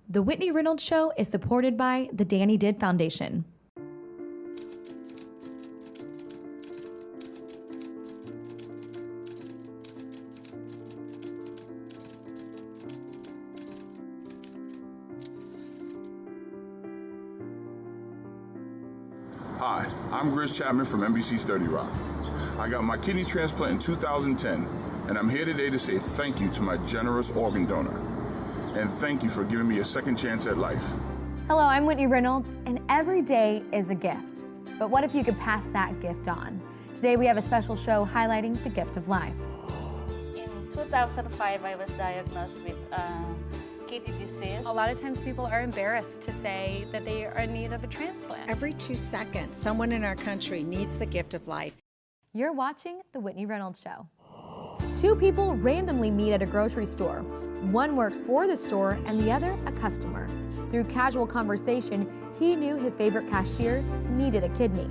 The Whitney Reynolds Show is supported by the Danny Did Foundation. Hi, I'm Grizz Chapman from NBC's 30 Rock. I got my kidney transplant in 2010, and I'm here today to say thank you to my generous organ donor. And thank you for giving me a second chance at life. Hello, I'm Whitney Reynolds, and every day is a gift. But what if you could pass that gift on? Today we have a special show highlighting the gift of life. In 2005, I was diagnosed with kidney disease. A lot of times people are embarrassed to say that they are in need of a transplant. Every 2 seconds, someone in our country needs the gift of life. You're watching The Whitney Reynolds Show. Two people randomly meet at a grocery store. One works for the store and the other a customer. Through casual conversation, he knew his favorite cashier needed a kidney.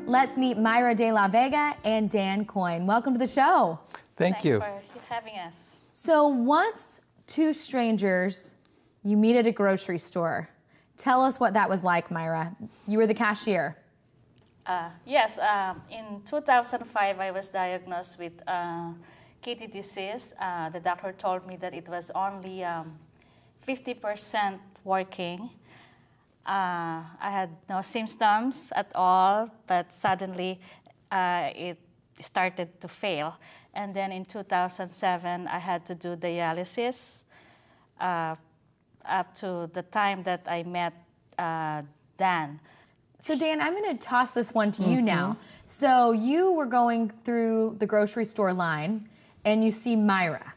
Let's meet Myra de la Vega and Dan Coyne. Welcome to the show. Thanks for having us. So once two strangers you meet at a grocery store. Tell us what that was like, Myra. You were the cashier. Yes, in 2005, I was diagnosed with kidney disease. The doctor told me that it was only 50% working. I had no symptoms at all, but suddenly it started to fail. And then in 2007, I had to do dialysis up to the time that I met Dan. So Dan, I'm going to toss this one to you now. So you were going through the grocery store line and you see Myra.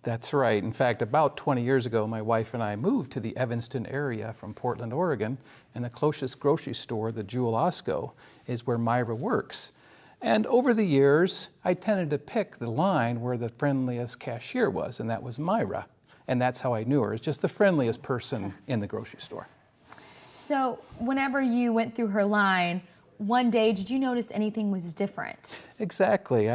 That's right. In fact, about 20 years ago, my wife and I moved to the Evanston area from Portland, Oregon, and the closest grocery store, the Jewel Osco, is where Myra works. And over the years, I tended to pick the line where the friendliest cashier was, and that was Myra. And that's how I knew her, as just the friendliest person in the grocery store. So whenever you went through her line, one day, did you notice anything was different? Exactly.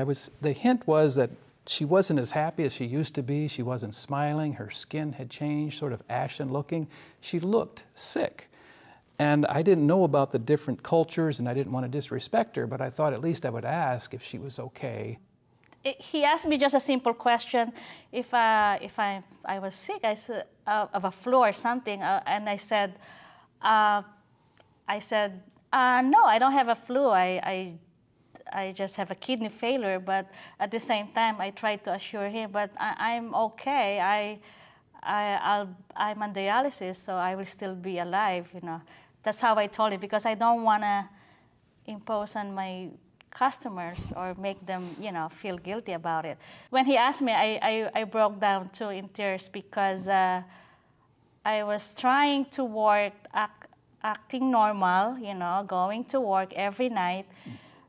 The hint was that she wasn't as happy as she used to be. She wasn't smiling. Her skin had changed, sort of ashen looking. She looked sick. And I didn't know about the different cultures, and I didn't want to disrespect her, but I thought at least I would ask if she was okay. He asked me just a simple question, if I was sick, I said, of a flu or something, and I said, no, I don't have a flu. I just have a kidney failure. But at the same time, I tried to assure him, but I'm okay. I'm on dialysis, so I will still be alive. You know, that's how I told him, because I don't want to impose on my customers or make them, feel guilty about it. When he asked me, I broke down too in tears, because I was trying to work, acting normal, going to work every night.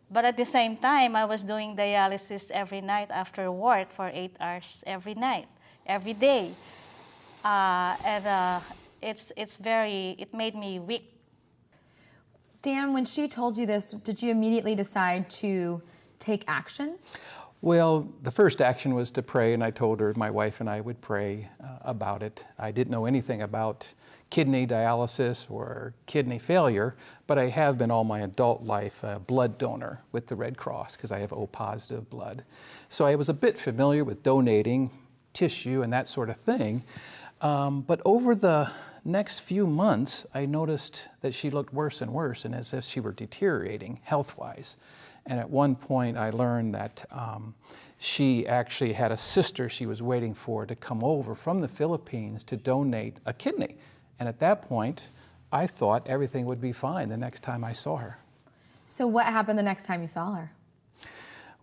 But at the same time, I was doing dialysis every night after work for 8 hours every night, every day. It made me weak. Dan, when she told you this, did you immediately decide to take action? Well, the first action was to pray, and I told her my wife and I would pray about it. I didn't know anything about kidney dialysis or kidney failure, but I have been all my adult life a blood donor with the Red Cross because I have O-positive blood. So I was a bit familiar with donating tissue and that sort of thing. But over the next few months, I noticed that she looked worse and worse, and as if she were deteriorating health-wise. And at one point, I learned that she actually had a sister she was waiting for to come over from the Philippines to donate a kidney. And at that point, I thought everything would be fine the next time I saw her. So what happened the next time you saw her?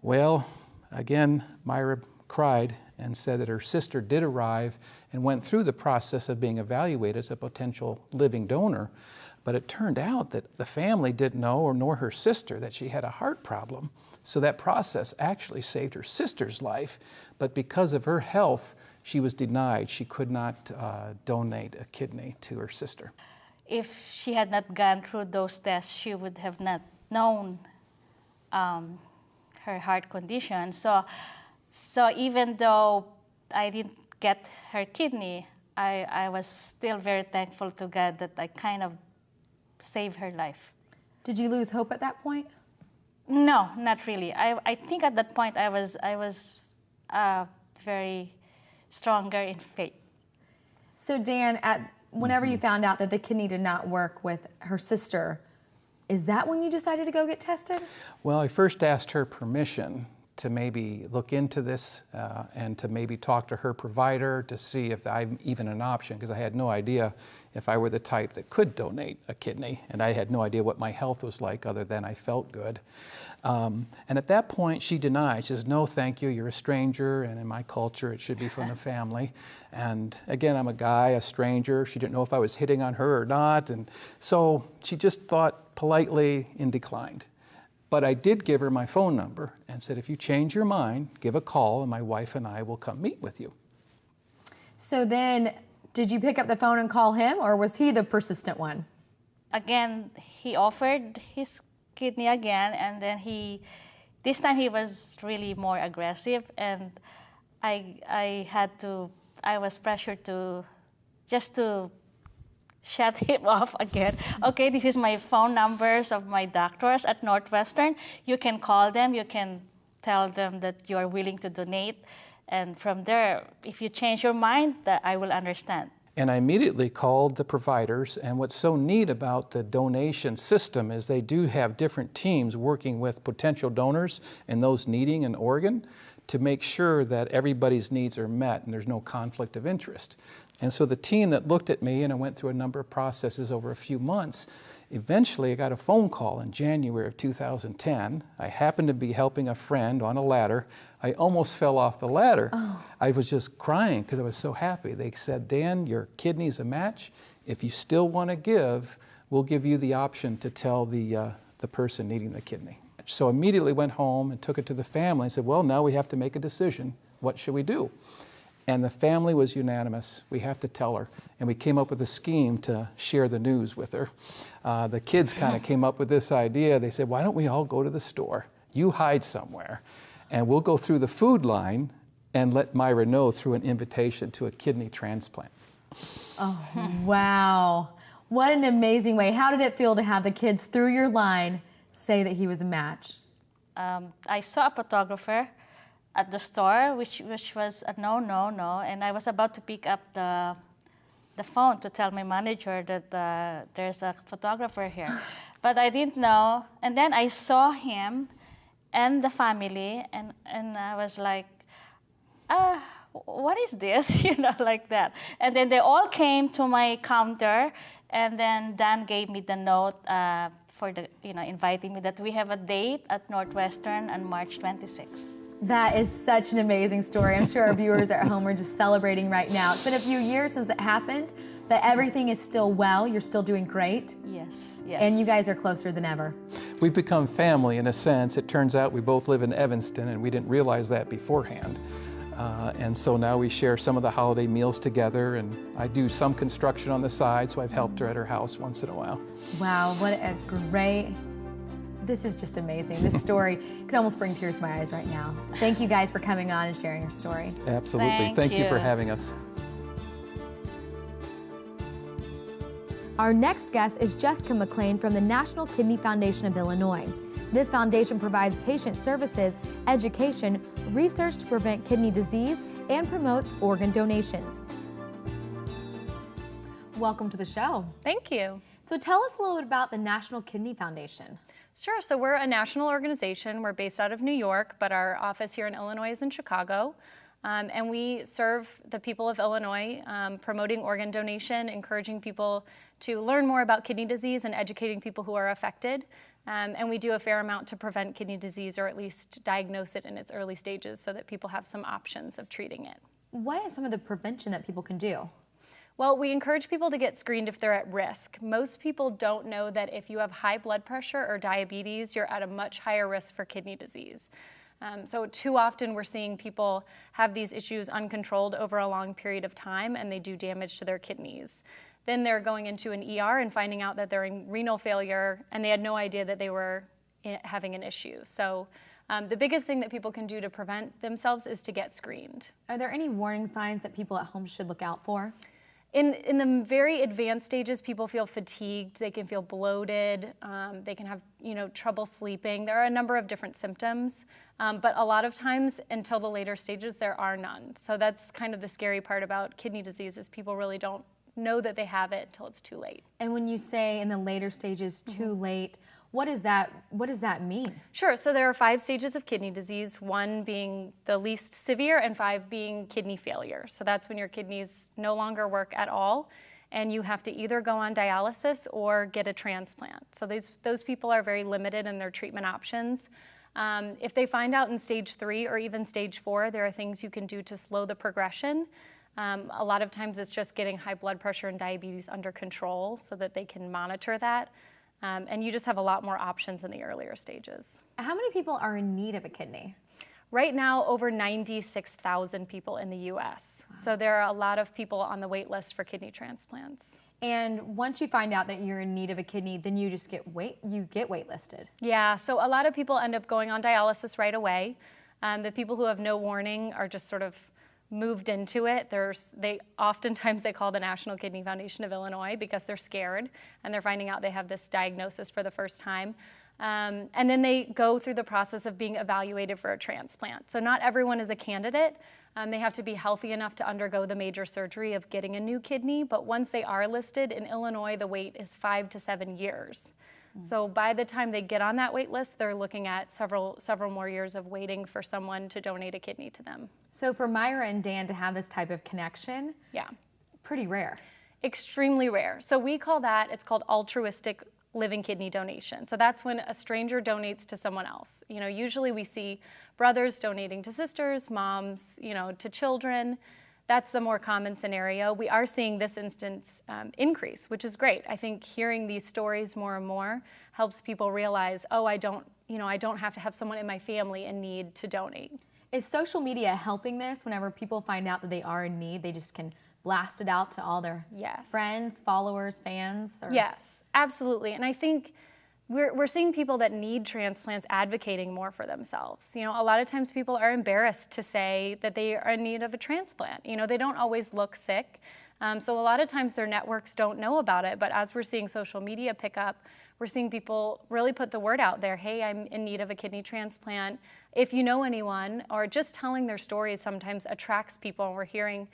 Well, again, Myra cried and said that her sister did arrive and went through the process of being evaluated as a potential living donor. But it turned out that the family didn't know, or nor her sister, that she had a heart problem. So that process actually saved her sister's life. But because of her health, she was denied. She could not donate a kidney to her sister. If she had not gone through those tests, she would have not known her heart condition. So even though I didn't get her kidney, I was still very thankful to God that I kind of saved her life. Did you lose hope at that point? No, not really. I think at that point I was very stronger in faith. So Dan, whenever you found out that the kidney did not work with her sister, is that when you decided to go get tested? Well, I first asked her permission to maybe look into this and to maybe talk to her provider to see if I'm even an option, because I had no idea if I were the type that could donate a kidney, and I had no idea what my health was like other than I felt good. And at that point, she denied. She says, no, thank you, you're a stranger, and in my culture, it should be from the family. And again, I'm a guy, a stranger. She didn't know if I was hitting on her or not, and so she just thought politely and declined. But I did give her my phone number and said, if you change your mind, give a call, and my wife and I will come meet with you. So then, did you pick up the phone and call him, or was he the persistent one? Again, he offered his kidney again, and then this time he was really more aggressive, and I was pressured to shut him off again. Okay, this is my phone numbers of my doctors at Northwestern. You can call them, you can tell them that you are willing to donate, and from there, if you change your mind, that I will understand. And I immediately called the providers, and what's so neat about the donation system is they do have different teams working with potential donors and those needing an organ to make sure that everybody's needs are met and there's no conflict of interest. And so the team that looked at me, and I went through a number of processes over a few months, eventually I got a phone call in January of 2010. I happened to be helping a friend on a ladder. I almost fell off the ladder. Oh. I was just crying because I was so happy. They said, Dan, your kidney's a match. If you still want to give, we'll give you the option to tell the person needing the kidney. So immediately went home and took it to the family and said, well, now we have to make a decision. What should we do? And the family was unanimous. We have to tell her. And we came up with a scheme to share the news with her. The kids kind of came up with this idea. They said, why don't we all go to the store? You hide somewhere, and we'll go through the food line and let Myra know through an invitation to a kidney transplant. Oh, wow. What an amazing way. How did it feel to have the kids through your line say that he was a match? I saw a photographer at the store, which was a no, and I was about to pick up the phone to tell my manager that there's a photographer here. But I didn't know, and then I saw him and the family, and I was like, what is this? Like that. And then they all came to my counter, and then Dan gave me the note for inviting me that we have a date at Northwestern on March 26th. That is such an amazing story. I'm sure our viewers at home are just celebrating right now. It's been a few years since it happened, but everything is still well. You're still doing great. Yes. And you guys are closer than ever. We've become family in a sense. It turns out we both live in Evanston, and we didn't realize that beforehand. And so now we share some of the holiday meals together, and I do some construction on the side, so I've helped her at her house once in a while. Wow, what a great... This is just amazing. This story could almost bring tears to my eyes right now. Thank you guys for coming on and sharing your story. Absolutely. Thank you for having us. Our next guest is Jessica McLean from the National Kidney Foundation of Illinois. This foundation provides patient services, education, research to prevent kidney disease, and promotes organ donations. Welcome to the show. Thank you. So tell us a little bit about the National Kidney Foundation. Sure. So we're a national organization. We're based out of New York, but our office here in Illinois is in Chicago. And we serve the people of Illinois, promoting organ donation, encouraging people to learn more about kidney disease and educating people who are affected. And we do a fair amount to prevent kidney disease, or at least diagnose it in its early stages so that people have some options of treating it. What is some of the prevention that people can do? Well, we encourage people to get screened if they're at risk. Most people don't know that if you have high blood pressure or diabetes, you're at a much higher risk for kidney disease. So too often we're seeing people have these issues uncontrolled over a long period of time, and they do damage to their kidneys. Then they're going into an ER and finding out that they're in renal failure, and they had no idea that they were having an issue. So the biggest thing that people can do to prevent themselves is to get screened. Are there any warning signs that people at home should look out for? In the very advanced stages, people feel fatigued, they can feel bloated, they can have trouble sleeping. There are a number of different symptoms, but a lot of times until the later stages, there are none. So that's kind of the scary part about kidney disease is people really don't know that they have it until it's too late. And when you say in the later stages, too late, what does that mean? Sure, so there are 5 stages of kidney disease, 1 being the least severe and 5 being kidney failure. So that's when your kidneys no longer work at all and you have to either go on dialysis or get a transplant. So those people are very limited in their treatment options. If they find out in stage 3 or even stage 4, there are things you can do to slow the progression. A lot of times it's just getting high blood pressure and diabetes under control so that they can monitor that. And you just have a lot more options in the earlier stages. How many people are in need of a kidney? Right now, over 96,000 people in the U.S. So there are a lot of people on the wait list for kidney transplants. And once you find out that you're in need of a kidney, then you just get waitlisted. Yeah, so a lot of people end up going on dialysis right away. The people who have no warning are just sort of moved into it. Oftentimes they call the National Kidney Foundation of Illinois because they're scared and they're finding out they have this diagnosis for the first time. And then they go through the process of being evaluated for a transplant. So not everyone is a candidate. They have to be healthy enough to undergo the major surgery of getting a new kidney, but once they are listed, in Illinois, the wait is 5 to 7 years. So by the time they get on that wait list, they're looking at several more years of waiting for someone to donate a kidney to them. So for Myra and Dan to have this type of connection, yeah, pretty rare. Extremely rare. So we call that, it's called altruistic living kidney donation. So that's when a stranger donates to someone else. Usually we see brothers donating to sisters, moms, to children. That's the more common scenario. We are seeing this instance increase, which is great. I think hearing these stories more and more helps people realize, oh, I don't have to have someone in my family in need to donate. Is social media helping this? Whenever people find out that they are in need, they just can blast it out to all their friends, followers, fans? Yes, absolutely. And I think we're seeing people that need transplants advocating more for themselves. A lot of times people are embarrassed to say that they are in need of a transplant. They don't always look sick. So a lot of times their networks don't know about it. But as we're seeing social media pick up, we're seeing people really put the word out there. Hey, I'm in need of a kidney transplant. If you know anyone, or just telling their stories sometimes attracts people. And we're hearing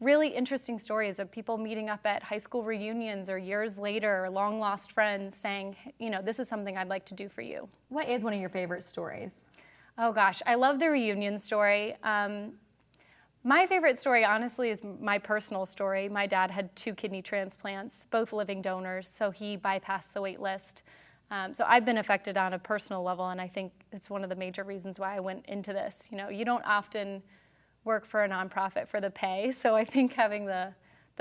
really interesting stories of people meeting up at high school reunions or years later, or long lost friends saying, this is something I'd like to do for you. What is one of your favorite stories? Oh gosh, I love the reunion story. My favorite story, honestly, is my personal story. My dad had 2 kidney transplants, both living donors, so he bypassed the wait list. So I've been affected on a personal level, and I think it's one of the major reasons why I went into this. You don't often work for a nonprofit for the pay, so I think having the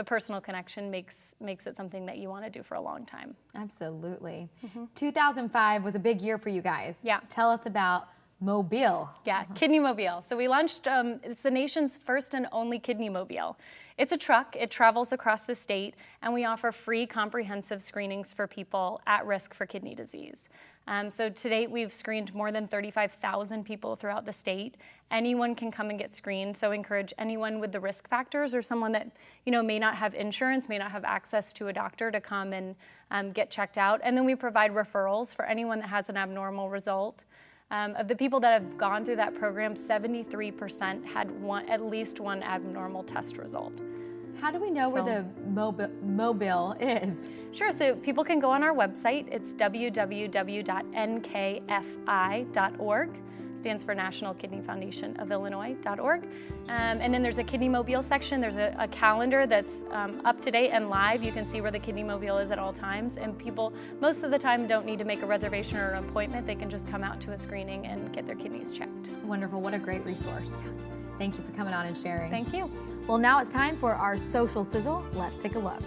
personal connection makes it something that you want to do for a long time. Absolutely. 2005 was a big year for you guys. Yeah. Tell us about Mobile. Yeah, Kidney Mobile. So we launched, it's the nation's first and only Kidney Mobile. It's a truck, it travels across the state, and we offer free comprehensive screenings for people at risk for kidney disease. So to date, we've screened more than 35,000 people throughout the state. Anyone can come and get screened, so encourage anyone with the risk factors or someone that may not have insurance, may not have access to a doctor to come and get checked out. And then we provide referrals for anyone that has an abnormal result. Of the people that have gone through that program, 73% had at least one abnormal test result. How do we know where the Mobile is? Sure, so people can go on our website. It's www.nkfi.org. Stands for National Kidney Foundation of Illinois.org. And then there's a Kidney Mobile section. There's a calendar that's up to date and live. You can see where the Kidney Mobile is at all times. And people, most of the time, don't need to make a reservation or an appointment. They can just come out to a screening and get their kidneys checked. Wonderful. What a great resource. Thank you for coming on and sharing. Thank you. Well, now it's time for our social sizzle. Let's take a look.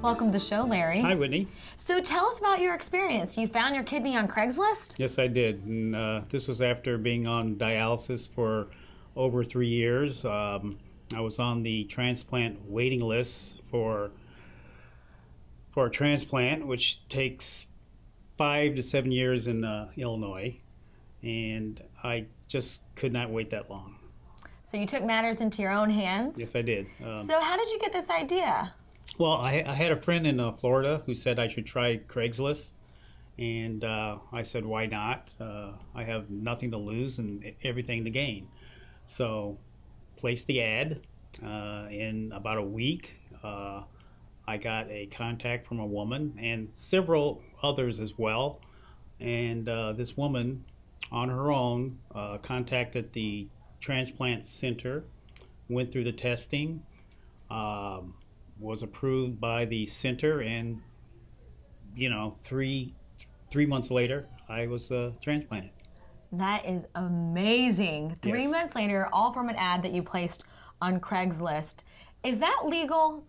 Welcome to the show, Larry. Hi, Whitney. So tell us about your experience. You found your kidney on Craigslist? Yes, I did. And this was after being on dialysis for over 3 years. I was on the transplant waiting list for a transplant, which takes 5 to 7 years in Illinois. And I just could not wait that long. So you took matters into your own hands? Yes, I did. So how did you get this idea? Well, I had a friend in Florida who said I should try Craigslist. And I said, why not? I have nothing to lose and everything to gain. So placed the ad. In about a week, I got a contact from a woman and several others as well. And this woman, on her own, contacted the transplant center, went through the testing, was approved by the center, and three months later, I was transplanted. That is amazing. 3 Yes. months later, all from an ad that you placed on Craigslist. Is that legal?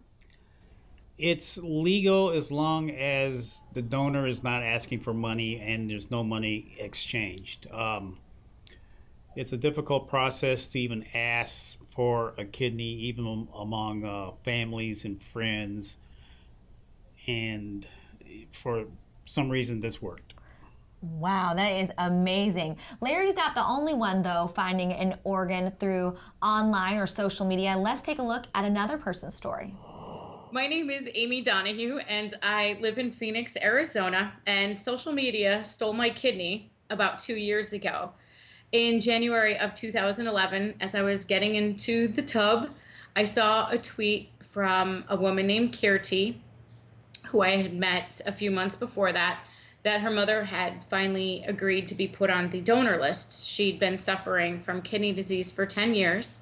It's legal as long as the donor is not asking for money and there's no money exchanged. It's a difficult process to even ask for a kidney, even among families and friends. And for some reason, this worked. Wow, that is amazing. Larry's not the only one, though, finding an organ through online or social media. Let's take a look at another person's story. My name is Amy Donahue, and I live in Phoenix, Arizona, and social media stole my kidney about 2 years ago. In January of 2011, as I was getting into the tub, I saw a tweet from a woman named Kirti, who I had met a few months before that her mother had finally agreed to be put on the donor list. She'd been suffering from kidney disease for 10 years,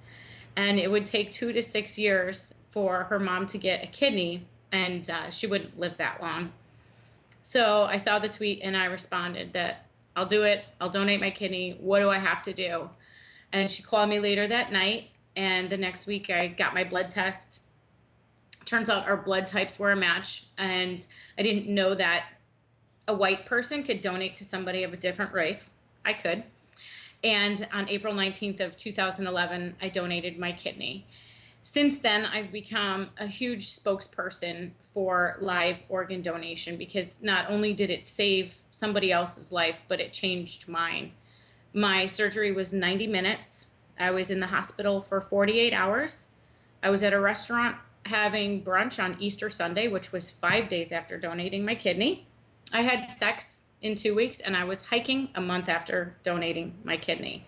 and it would take 2 to 6 years for her mom to get a kidney, and she wouldn't live that long. So I saw the tweet and I responded that I'll do it. I'll donate my kidney. What do I have to do? And she called me later that night, and the next week I got my blood test. Turns out our blood types were a match, and I didn't know that a white person could donate to somebody of a different race. I could. And on April 19th of 2011, I donated my kidney. Since then, I've become a huge spokesperson for live organ donation, because not only did it save somebody else's life, but it changed mine. My surgery was 90 minutes. I was in the hospital for 48 hours. I was at a restaurant having brunch on Easter Sunday, which was 5 days after donating my kidney. I had sex in 2 weeks, and I was hiking a month after donating my kidney.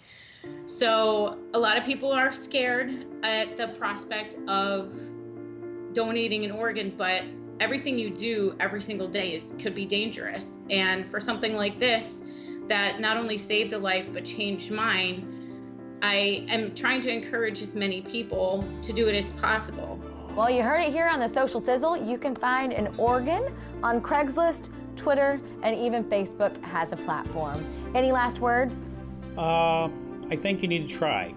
So a lot of people are scared at the prospect of donating an organ, but everything you do every single day could be dangerous. And for something like this, that not only saved a life but changed mine, I am trying to encourage as many people to do it as possible. Well, you heard it here on the Social Sizzle. You can find an organ on Craigslist, Twitter, and even Facebook has a platform. Any last words? I think you need to try.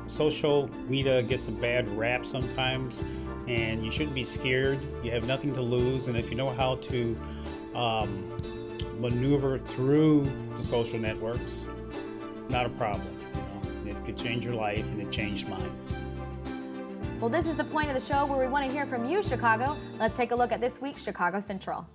Social media gets a bad rap sometimes, and you shouldn't be scared. You have nothing to lose, and if you know how to maneuver through the social networks, not a problem. It could change your life, and it changed mine. Well, this is the point of the show where we want to hear from you, Chicago. Let's take a look at this week's Chicago Central.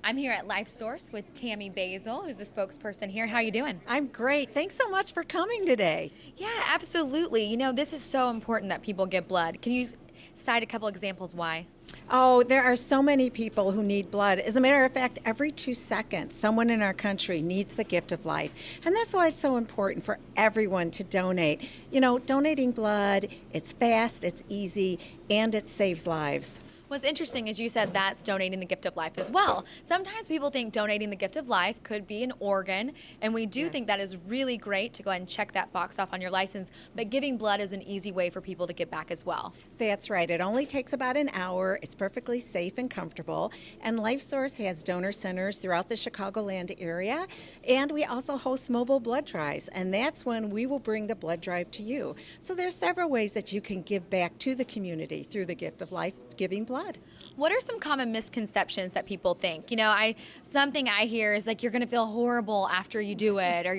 I'm here at LifeSource with Tammy Basil, who's the spokesperson here. How are you doing? I'm great. Thanks so much for coming today. Yeah, absolutely. This is so important that people get blood. Can you cite a couple examples why? Oh, there are so many people who need blood. As a matter of fact, every 2 seconds, someone in our country needs the gift of life. And that's why it's so important for everyone to donate. Donating blood, it's fast, it's easy, and it saves lives. What's interesting is you said that's donating the gift of life as well. Sometimes people think donating the gift of life could be an organ, and we do think that is really great to go ahead and check that box off on your license, but giving blood is an easy way for people to give back as well. That's right. It only takes about an hour. It's perfectly safe and comfortable. And LifeSource has donor centers throughout the Chicagoland area, and we also host mobile blood drives, and that's when we will bring the blood drive to you. So there's several ways that you can give back to the community through the gift of life giving blood. What are some common misconceptions that people think? Something I hear is like, you're going to feel horrible after you do it, or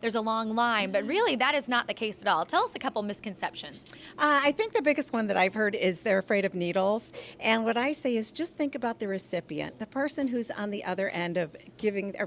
there's a long line, but really that is not the case at all. Tell us a couple misconceptions. I think the biggest one that I've heard is they're afraid of needles. And what I say is just think about the recipient, the person who's on the other end of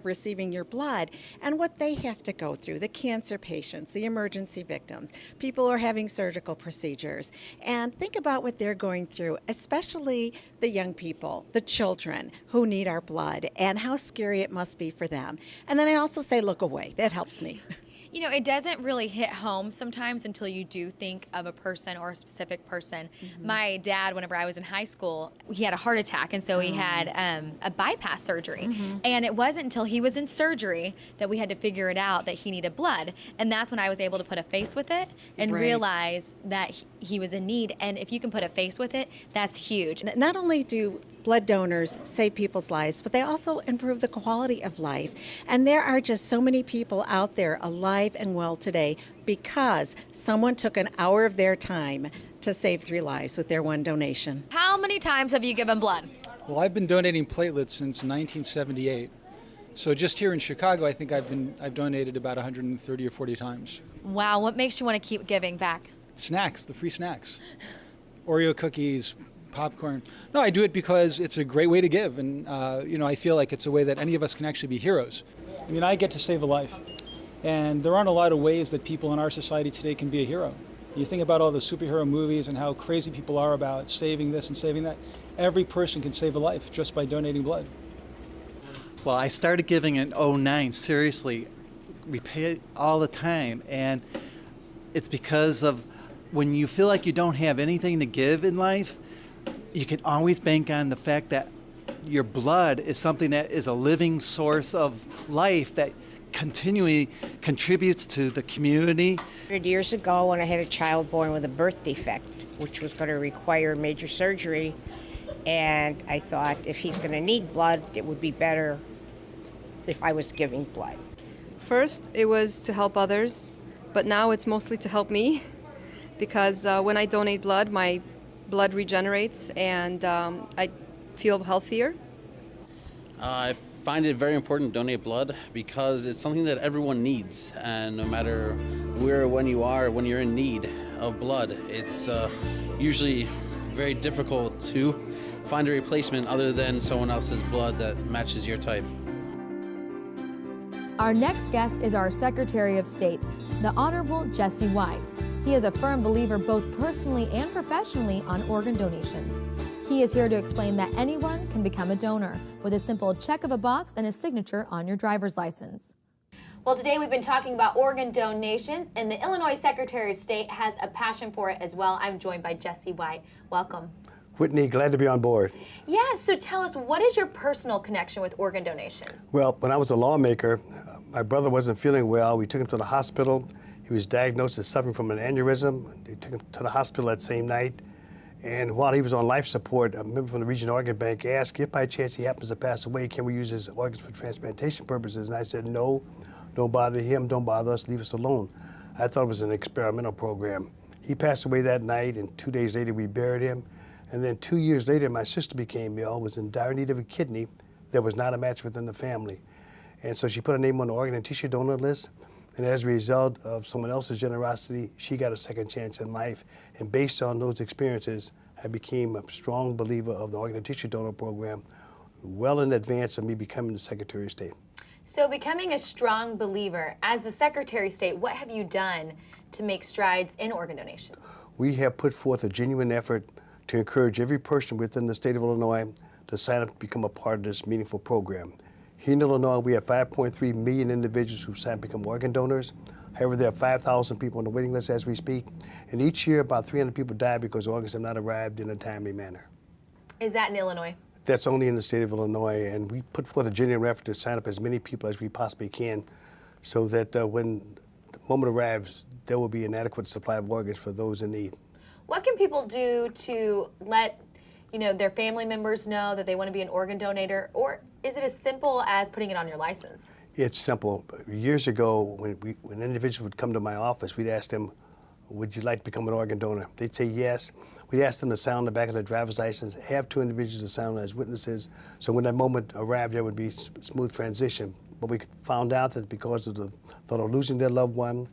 receiving your blood, and what they have to go through, the cancer patients, the emergency victims, people who are having surgical procedures. And think about what they're going through, especially the young people, the children who need our blood, and how scary it must be for them. And then I also say, look away. That helps me. It doesn't really hit home sometimes until you do think of a person or a specific person. Mm-hmm. My dad, whenever I was in high school, he had a heart attack, and so he had a bypass surgery. Mm-hmm. And it wasn't until he was in surgery that we had to figure it out that he needed blood. And that's when I was able to put a face with it and realize that he was in need. And if you can put a face with it, that's huge. Not only do blood donors save people's lives, but they also improve the quality of life. And there are just so many people out there alive and well today because someone took an hour of their time to save 3 lives with their one donation. How many times have you given blood? Well, I've been donating platelets since 1978. So just here in Chicago, I think I've donated about 130 or 40 times. Wow, what makes you want to keep giving back? Snacks, the free snacks. Oreo cookies, popcorn. No, I do it because it's a great way to give, and I feel like it's a way that any of us can actually be heroes. I mean, I get to save a life, and there aren't a lot of ways that people in our society today can be a hero. You think about all the superhero movies and how crazy people are about saving this and saving that. Every person can save a life just by donating blood. Well, I started giving in 2009, seriously. We pay it all the time, and it's because of when you feel like you don't have anything to give in life, you can always bank on the fact that your blood is something that is a living source of life that continually contributes to the community. 100 years ago, when I had a child born with a birth defect, which was going to require major surgery, and I thought if he's going to need blood, it would be better if I was giving blood. First, it was to help others, but now it's mostly to help me because when I donate blood, my blood regenerates and I feel healthier. I find it very important to donate blood because it's something that everyone needs, and no matter where or when you are, when you're in need of blood, it's usually very difficult to find a replacement other than someone else's blood that matches your type. Our next guest is our Secretary of State, the Honorable Jesse White. He is a firm believer both personally and professionally on organ donations. He is here to explain that anyone can become a donor with a simple check of a box and a signature on your driver's license. Well, today we've been talking about organ donations, and the Illinois Secretary of State has a passion for it as well. I'm joined by Jesse White. Welcome. Whitney, glad to be on board. Yeah, so tell us, what is your personal connection with organ donations? Well, when I was a lawmaker, my brother wasn't feeling well. We took him to the hospital. He was diagnosed as suffering from an aneurysm. They took him to the hospital that same night. And while he was on life support, a member from the Regional Organ Bank asked if by chance he happens to pass away, can we use his organs for transplantation purposes? And I said, no, don't bother him, don't bother us, leave us alone. I thought it was an experimental program. He passed away that night, and 2 days later we buried him. And then 2 years later, my sister became ill, was in dire need of a kidney. There was not a match within the family. And so she put her name on the organ and tissue donor list. And as a result of someone else's generosity, she got a second chance in life. And based on those experiences, I became a strong believer of the organ and tissue donor program well in advance of me becoming the Secretary of State. So becoming a strong believer, as the Secretary of State, what have you done to make strides in organ donations? We have put forth a genuine effort to encourage every person within the state of Illinois to sign up to become a part of this meaningful program. Here in Illinois, we have 5.3 million individuals who sign up to become organ donors. However, there are 5,000 people on the waiting list as we speak. And each year, about 300 people die because organs have not arrived in a timely manner. Is that in Illinois? That's only in the state of Illinois. And we put forth a genuine effort to sign up as many people as we possibly can so that when the moment arrives, there will be an adequate supply of organs for those in need. What can people do to let their family members know that they want to be an organ donor, or is it as simple as putting it on your license? It's simple. Years ago, when individuals would come to my office, we'd ask them, would you like to become an organ donor? They'd say yes. We asked them to sign on the back of their driver's license, have 2 individuals to sign on as witnesses, so when that moment arrived, there would be smooth transition. But we found out that because of the thought of losing their loved one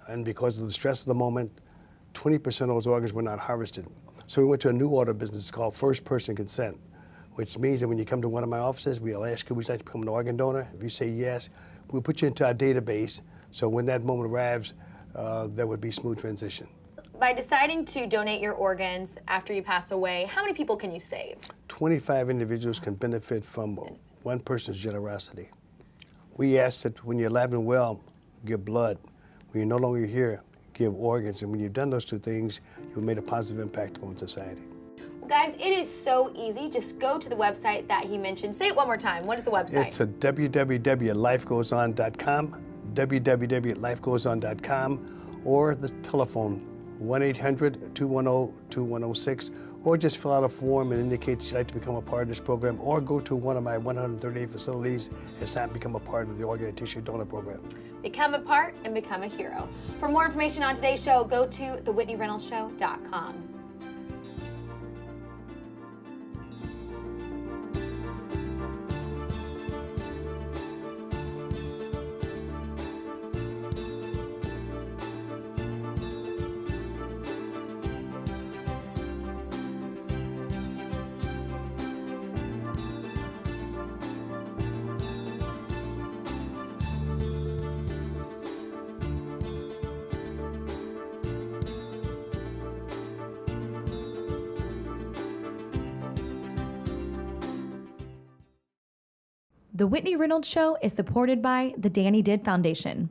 and because of the stress of the moment, 20% of those organs were not harvested. So we went to a new order of business called first person consent, which means that when you come to one of my offices, we'll ask you, would you like to become an organ donor? If you say yes, we'll put you into our database, so when that moment arrives, there would be smooth transition. By deciding to donate your organs after you pass away, how many people can you save? 25 individuals can benefit from one person's generosity. We ask that when you're alive and well, give blood. When you're no longer here, give organs. And when you've done those 2 things, you've made a positive impact on society. Well, guys, it is so easy. Just go to the website that he mentioned. Say it one more time. What is the website? It's at www.lifegoeson.com, www.lifegoeson.com, or the telephone 1-800-210-2106, or just fill out a form and indicate you'd like to become a part of this program, or go to one of my 138 facilities and sign become a part of the organ and tissue donor program. Become a part and become a hero. For more information on today's show, go to thewhitneyreynolds.show.com. The Whitney Reynolds Show is supported by the Danny Did Foundation.